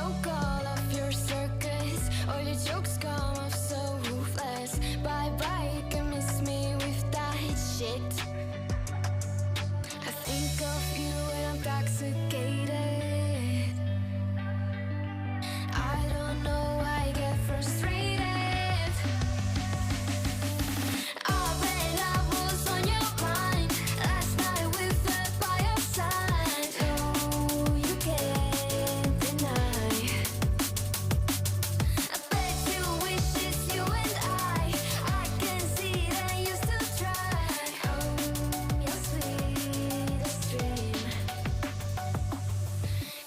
choke all of your circus. All your jokes come off so ruthless. Bye bye, you can miss me with that shit. I think of you when I'm intoxicated. I don't know why I get frustrated. Oh, when I was on your mind last night with the by your side. Oh, you can't deny. I bet you wish it's you and I can see that you still try. Oh, your sweetest dream.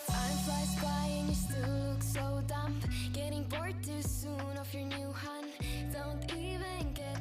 Time flies by and you still look so dumb. Getting bored too soon of your new hun. Don't even get